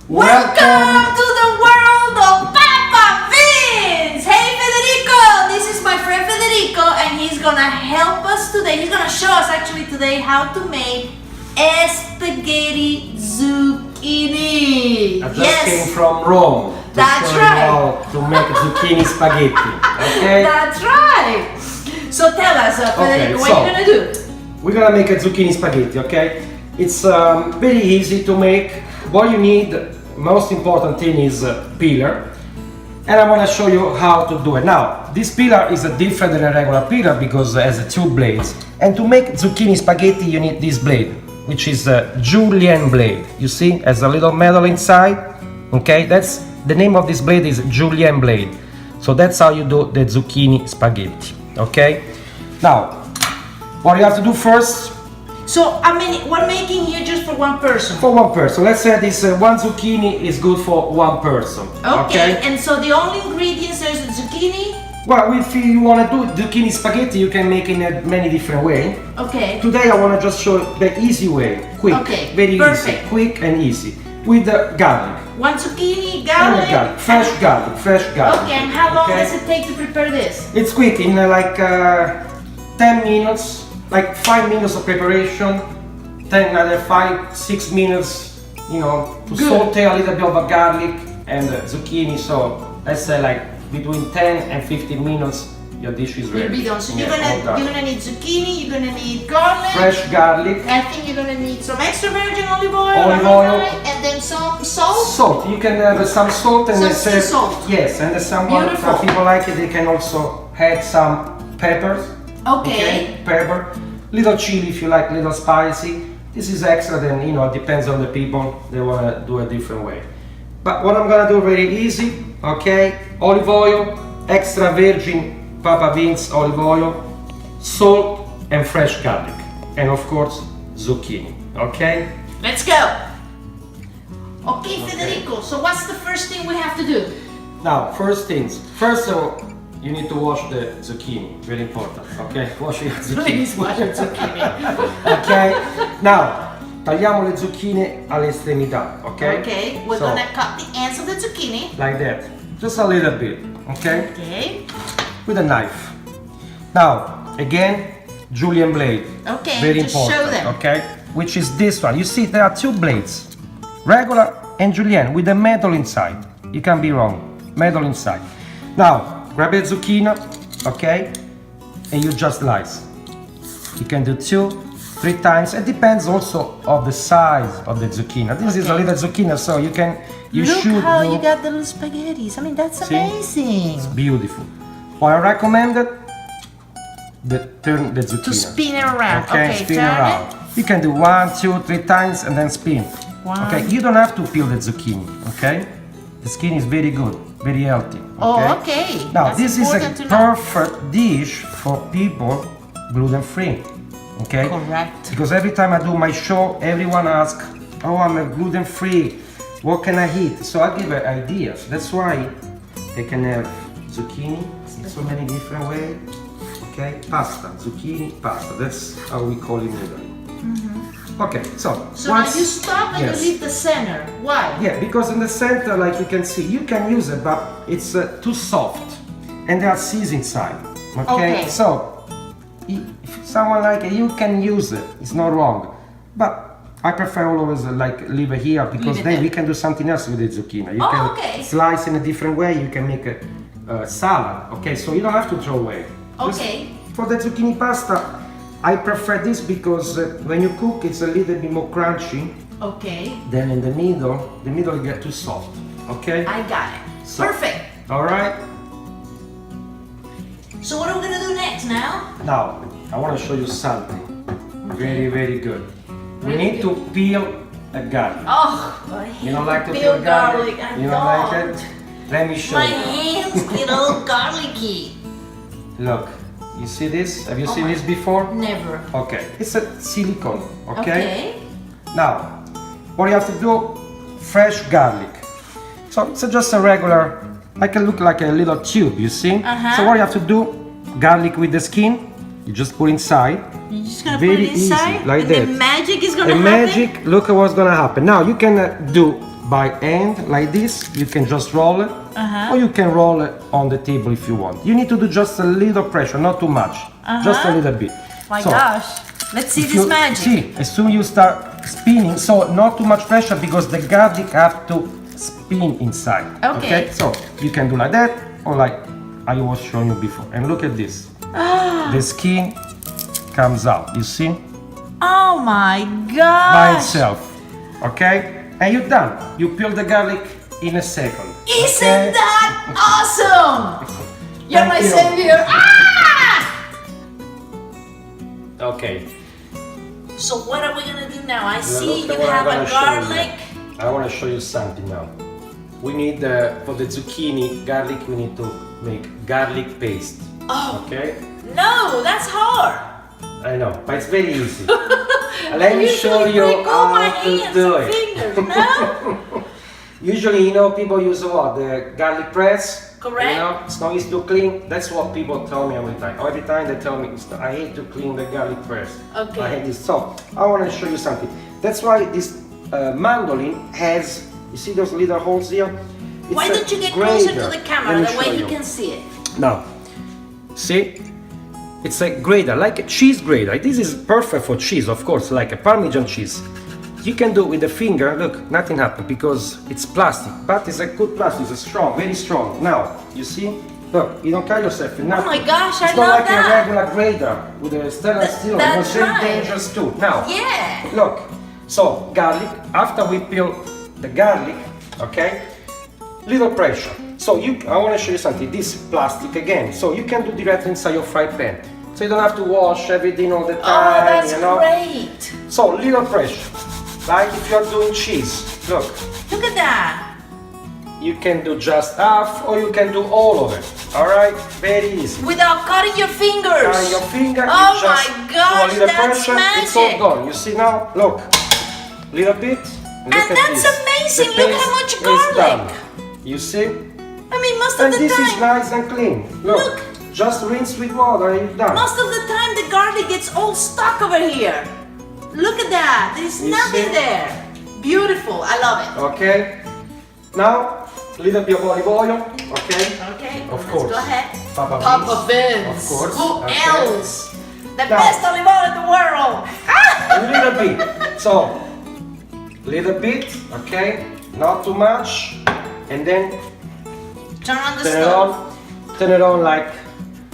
Welcome to the world of Papa Vince! Hey Federico! This is my friend Federico and he's gonna help us today. He's gonna show us actually today how to make spaghetti zucchini. I just came from Rome to That's show right. you how to make zucchini spaghetti. Okay? That's right! So tell us, Federico, what are you gonna do? We're gonna make a zucchini spaghetti, okay? It's very easy to make. What you need, most important thing is a peeler. And I want to show you how to do it. Now, this peeler is different than a regular peeler because it has two blades. And to make zucchini spaghetti, you need this blade, which is a julienne blade. You see, has a little metal inside. Okay, that's the name of this blade is julienne blade. So that's how you do the zucchini spaghetti. Okay. Now, what you have to do first. So, I mean, we're making here just for one person. For one person. Let's say this one zucchini is good for one person. Okay, and so the only ingredients there's the zucchini. Well, if you want to do zucchini spaghetti, you can make it in many different ways. Okay. Today I want to just show the easy way, quick, very perfect. easy, quick and easy, with the garlic. One zucchini, garlic. Fresh garlic, fresh garlic. Okay, and how long does it take to prepare this? It's quick, in like 10 minutes, like 5 minutes of preparation, then another 5-6 minutes, you know, to saute a little bit of garlic and zucchini. So let's say like between 10 and 15 minutes, your dish is ready. You'll be done. So you're gonna need zucchini, you're gonna need garlic. Fresh garlic. I think you're gonna need some extra virgin olive oil. And then some salt. Salt. You can have some salt and some sea salt. Yes, and some people like it. They can also add some peppers. Okay. Pepper. Little chili if you like, little spicy. This is extra. Then it depends on the people. They wanna do a different way. But what I'm gonna do very easy. Okay. Olive oil, extra virgin Papa Vince olive oil, salt and fresh garlic, and of course zucchini. Okay? Let's go. Okay, Federico, so what's the first thing we have to do? Now, first of all, you need to wash the zucchini, very important, okay? Wash your zucchini. Please wash your zucchini. Okay? Now, tagliamo le zucchine all'estremità, okay? Okay, we're gonna cut the ends of the zucchini. Like that, just a little bit, okay? Okay. With a knife. Now, again, julienne blade. Okay, very just important. show them. Okay, which is this one. You see, there are two blades, regular and julienne, with the metal inside. You can't be wrong, metal inside. Now, grab a zucchini, okay, and you just slice. You can do 2-3 times. It depends also of the size of the zucchini. This is a little zucchini, so you can. Look how you got the little spaghettis. I mean, that's amazing. It's beautiful. What I recommend turn the zucchini. To spin it around. Okay, spin around. You can do 1, 2, 3 times and then spin. Okay, you don't have to peel the zucchini. Okay, the skin is very good, very healthy. Okay? Oh, okay. Now this is a perfect dish for people gluten-free. Okay. Correct. Because every time I do my show, everyone asks, "Oh, I'm a gluten-free. What can I eat?" So I give ideas. That's why they can have zucchini in so many different ways. Okay, pasta, zucchini, pasta. That's how we call it in Italy. Okay, so now you stop and you leave the center. Why? Yeah, because in the center, like you can see, you can use it, but it's too soft, and there are seeds inside. Okay, so if someone like it, you can use it. It's not wrong, but I prefer always like leave it here because then we can do something else with the zucchini. You can slice in a different way. You can make a salad. Okay, so you don't have to throw away. Okay. Just for the zucchini pasta, I prefer this because when you cook, it's a little bit more crunchy. Okay. Then in the middle you get too soft. Okay. I got it. So, perfect. All right. So what are we gonna do next now? Now I want to show you something very, very good. We need to peel a garlic. Oh, you don't like to peel garlic? You don't like it? Let me show you. My hands get all garlicky. Look, you see this? Have you seen this before? Never. Okay, it's a silicone. Okay. Now, what you have to do? Fresh garlic. So it's just a regular, look like a little tube. You see? So what you have to do? Garlic with the skin. You just put inside. You're just gonna put it inside, easy, like and that. the magic is gonna happen. The magic. Look at what's gonna happen. Now you can do by hand like this. You can just roll it, or you can roll it on the table if you want. You need to do just a little pressure, not too much, just a little bit. My gosh, let's see this magic. See, as soon as you start spinning, so not too much pressure because the garlic have to spin inside. Okay. So you can do like that, or like I was showing you before. And look at this. The skin comes out, you see? Oh my gosh! By itself, okay? And you're done. You peel the garlic in a second. Isn't that awesome? You're my savior. Okay. So what are we gonna do now? I see look you what have I'm a gonna show you garlic. now. I want to show you something now. We need, for the zucchini garlic, we need to make garlic paste. Oh. Okay? No, that's hard. I know, but it's very easy. Let me show you break all my how to hands do and it. fingers, no? Usually, you know, people use what? The garlic press. Correct. You know, it's not easy to clean. That's what people tell me every time. Every time they tell me, I hate to clean the garlic press. Okay. I hate this. So, I want to show you something. That's why this mandolin has, you see those little holes here? It's Why don't you get closer to the camera, that way you can see it? Now, see? It's a grater, like a cheese grater. This is perfect for cheese, of course, like a Parmesan cheese. You can do it with the finger, look, nothing happened because it's plastic, but it's a good plastic, it's strong, very strong. Now, you see? Look, you don't cut yourself enough. Oh my gosh, it's I not love like that. a regular grater with a stainless steel, That's it's very right. dangerous too. Now, Yeah. look, so garlic, after we peel the garlic, okay, little pressure. So I want to show you something, this plastic again, so you can do directly inside your fry pan. So you don't have to wash everything all the time, Oh, that's you know. great. So little pressure, like if you're doing cheese, look, Look at that. you can do just half or you can do all of it, all right? Very easy. Without cutting your fingers. On your finger, Oh you just my gosh, do a little that's pressure, it's all magic. gone. You see now, look, little bit, look And at that's this. amazing, The look how paste much is garlic. done. You see? I mean, most of And the this is time, nice and clean. Look. Just rinse with water and you're done. most of the time the garlic gets all stuck over here. Look at that, there's You nothing see? there. Beautiful, I love it. Okay? Now, little bit of olive oil, okay? Okay, Of let's course. go ahead. Papa Vince. Of course. Who Okay. else? The Now. best olive oil in the world. A little bit. So, little bit, okay? Not too much. And then Turn on the turn it stove. on. Turn it on like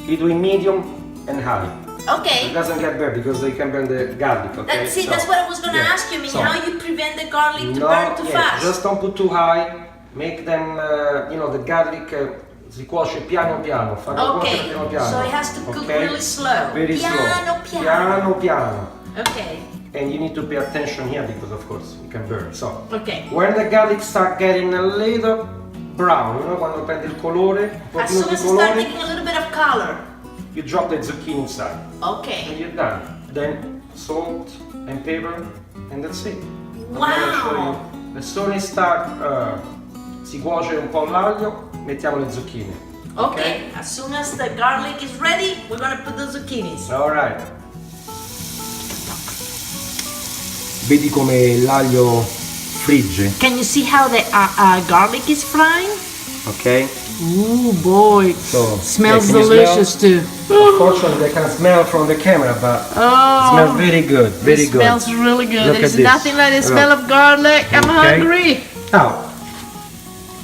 between medium and high. It Okay. doesn't get burned because they can burn the garlic, okay? That's it, So, that's what I was gonna yeah. ask you. I mean, So, how you prevent the garlic to no, burn too yeah, fast? just don't put too high. Make them, you know, the garlic si cuoce piano piano. Fanno Okay, cuocere piano piano. so it has to cook okay? really slow. Very Piano, slow. piano. Piano. Okay, And you need to pay attention here because, of course, you can burn. So, okay. when the garlic start getting a little brown, you know, quando prende il colore, un As pochino soon di as it starts colore, taking a little bit of color. you drop the zucchini inside. And Okay. you're done. Then salt and pepper, and that's it. I'm Wow. gonna show you. As soon as start, si cuoce un po' l'aglio, mettiamo le zucchine. Okay, as soon as the garlic is ready, we're gonna put the zucchinis. Alright. Vedi come l'aglio frigge, Can you see how the garlic is frying? ok? Ooh, boy. So, Smells yeah, can you delicious too. Unfortunately, I can smell from the camera, but it smells very good, very it good. smells really good. Look There's at this. nothing like the smell Look. of garlic. I'm Okay. hungry. Now,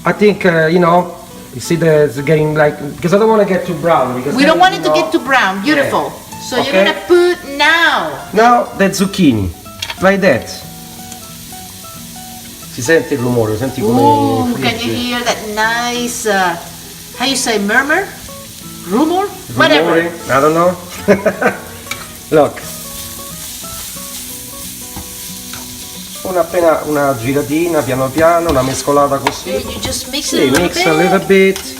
I think, you know, you see that it's getting like, because I don't want to get too brown. Because We then, don't want it you to know, get too brown. Beautiful. So Okay. you're gonna put now. Now, the zucchini, like that. Si sente il rumore, senti come Ooh, can you frigge. hear that nice, how you say, murmur? Rumor? Whatever. Rumore? I don't know. Look. Appena una giratina, piano piano, una mescolata così. You just mix Sì, it a mix little a little bit. bit.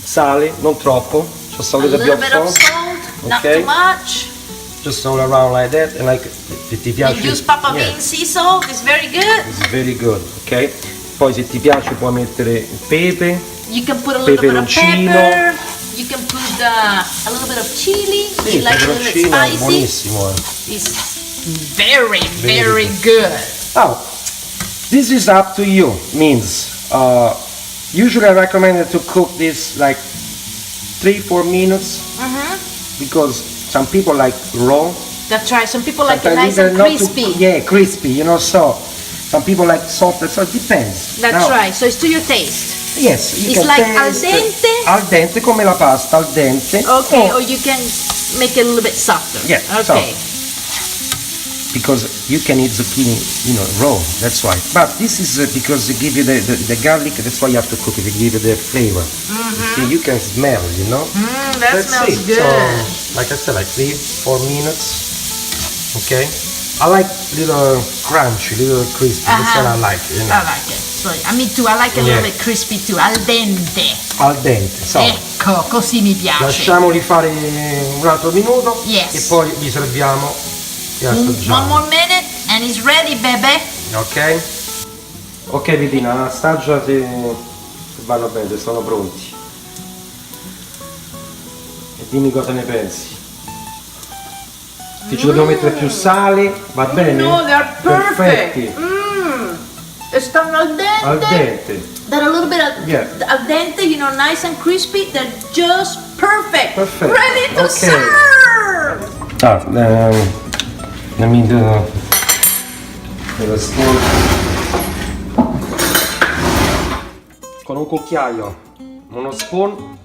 Sale, non troppo. Just a A little little bit bit of of salt. salt, not Okay. too much. Just all around like that. And like, se ti piace. You use Papa yeah, Vince sea salt, it's very good. it's very good, ok? Poi se ti piace puoi mettere il pepe. You can put a little bit of Peperoncino. pepper. You can put a little bit of chili. Sì, You like it a little bit peperoncino è spicy. buonissimo. It's very, very good. Oh, This is up to you. Means usually I recommend to cook this like 3-4 minutes because some people like raw. That's right. Some people like it Sometimes nice and not too- crispy. yeah, crispy. You know, so some people like soft. So it depends. That's Now, right. So it's to your taste. Yes, you It's can like al taste dente? Al dente come la pasta, al dente. Okay, or you can make it a little bit softer. Yeah, Okay. Because you can eat zucchini, you know, raw. That's why. But this is because it give you the garlic. That's why you have to cook it. It give you the flavor. See, you can smell. You know. That That's smells it. good. So, like I said, like 3-4 minutes. Okay. I like little crunchy, little crispy. That's what I like. You know. I like it. So, me too. I like a little Yeah. bit crispy too. Al dente. Al dente. So, Ecco, così mi piace. lasciamoli fare un altro minuto. Yes. E poi li serviamo e One assaggiamo. more minute and it's ready, baby. Ok? Ok Vidina, assaggiati se vanno bene, se sono pronti. E dimmi cosa ne pensi. Ti ci dobbiamo mettere più sale, va bene? No, they're perfect. Perfetti. Stanno al dente. Al dente. They're a little bit Yeah. al dente, you know, nice and crispy. They're just perfect. Perfect. Ready to Okay. serve. Let me do the spoon. Con un cucchiaio, uno spoon,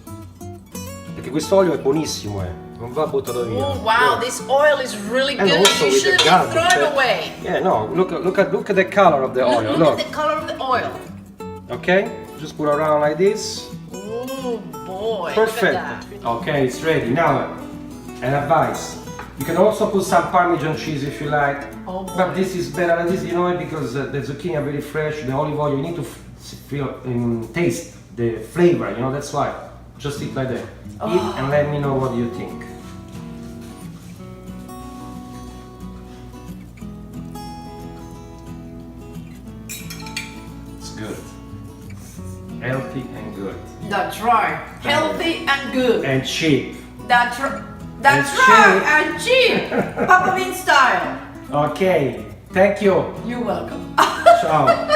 perché questo olio è buonissimo, non va buttato via. Oh wow, this oil is really And good. also You with the shouldn't garlic, throw it away. Yeah, no, look at the color of the oil. Look at the color of the oil. Okay, just put around like this. Oh boy. Perfect. Look at that. Okay, it's ready. Now, an advice. You can also put some Parmesan cheese if you like. Oh, boy. But this is better than this, you know, because the zucchini are very fresh. The olive oil, you need to feel taste the flavor. You know, that's why. Just eat like that. Eat and let me know what you think. It's good. Healthy and good. That's right. Healthy and good. And cheap. That's It's right. cheap. And cheap. Papa Vince style. Okay. Thank you. You're welcome. Ciao.